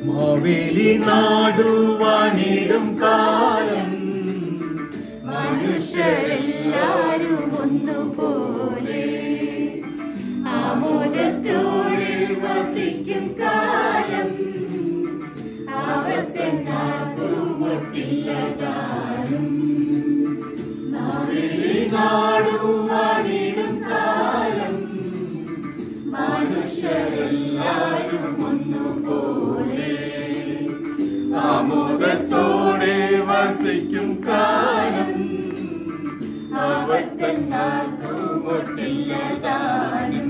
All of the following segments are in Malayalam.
മാവേലി നാടുവാണിടും കാലം മനുഷ്യരെല്ലാരും ഒന്നുപോലെ ആമോദത്തോടെ വസിക്കും കാലം ആവർത്തനാകുമൊട്ടില്ലതാനും മാവേലി നാടുവാണിടും കാലം മനുഷ്യരെല്ലാരും ഒന്നുപോലെ ആമോദത്തോടെ വസിക്കും കാലം ആവർത്തനാകുമൊട്ടില്ലതാനും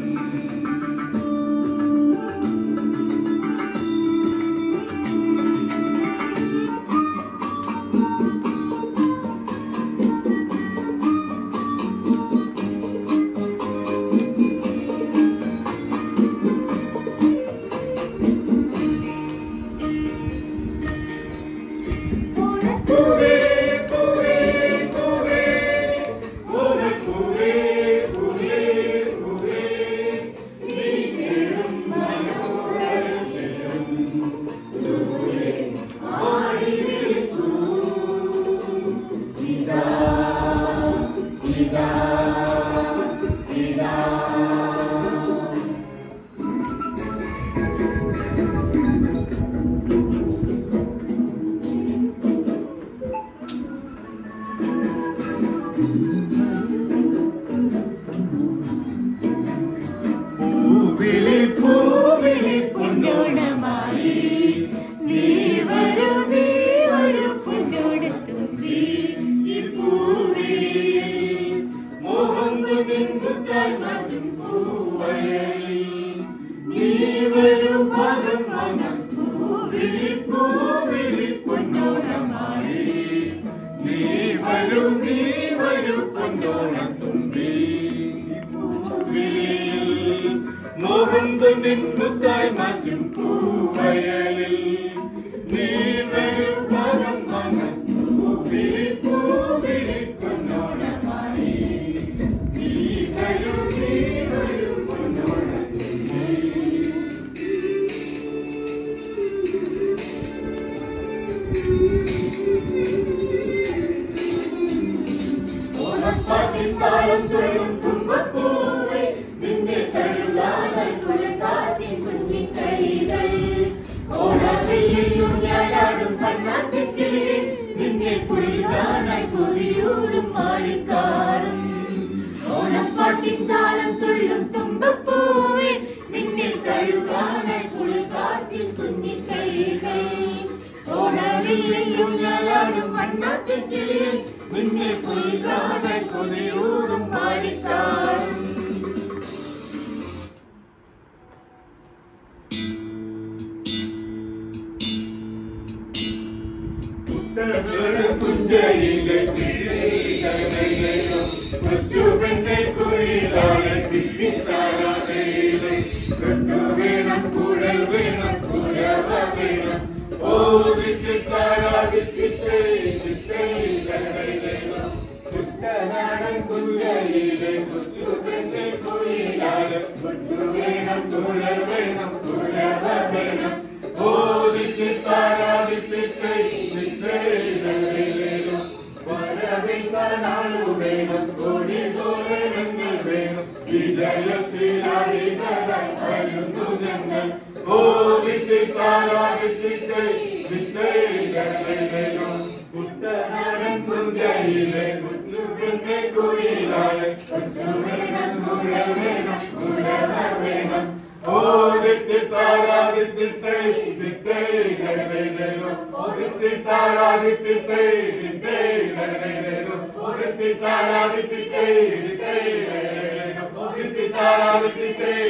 പൂവിളി പൊന്നോണമായി നീ വരൂ പൊന്നോടത്തുമ്പി ഈ പൂവിളിയിൽ മോഹം മുൻപുത്തായി മാറ്റും പൂവയലിൽ നീ വരൂ ഭാഗം മനം പൂവിളി പൊന്നോണമായി നീ വരൂ പൊന്നോണത്തുമ്പി മോഹം നിൻമുത്തായി മാറ്റും പൂവയലിൽ നീ വരൂ ഭാഗം മനം പൂവിളി പൊന്നോണമായി നീ വരൂ പൊന്നോണത്തുമ്പി ഓണപ്പാട്ടിൻ താളം തുള്ളും തുമ്പപ്പൂവേ നിന്നെ തഴുകാനായി തുളക്കാറ്റിൻ കുഞ്ഞിക്കൈകൾ ഓണവെള്ളിൽ ഊഞ്ഞാലാടും പണ്ണാത്തിക്കിളിയെ നിന്നെ പുൽകാനായി കൊതിയൂരും മാറിക്കാറും ഓണപ്പാട്ടിൻ താളം തുള്ളും തുമ്പപ്പൂവേ നിന്നെ തഴുകാനായി തുളക്കാറ്റിൻ കുഞ്ഞിക്കൈകൾ ഓണവെള്ളിൽ ഊഞ്ഞാലാടും പണ്ണാത്തിക്കിളിയെ നിന്നെ പുൽകാനായി കൊതിയൂരും മാറിക്കാറും പുഞ്ചയിലെ കൊച്ചുപെണ്ണെ കുയിലാളെ തിത്തിത്താരാതയിലെ കെട്ടു വേണം കുഴൽ വേണം കുരവ വേണം ഓ തിത്തിത്താരാതിത്തിത്തേ കുട്ടനാടൻ കുഞ്ചയിലെ കൊച്ചുപെണ്ണെ കുയിലാളെ കെട്ടു വേണം കുഴൽ വേണം കുരവ വേണം ഓ തിത്തിത്താരാതിത്തിത്തേ ാളു വേണം കോടി തോരണങ്ങൾ വേണം വിജയശ്രീലാളിതരായി വരുന്നു ഞങ്ങൾ ഓ കുട്ടനാടൻ കുഞ്ചയിലെ കൊച്ചുപെണ്ണെ കുയിലാളെ കൊച്ചു വേണം കുഴൽ വേണം കുരവ വേണം ഓ താരാദിത്തേ താരാദിത്തേ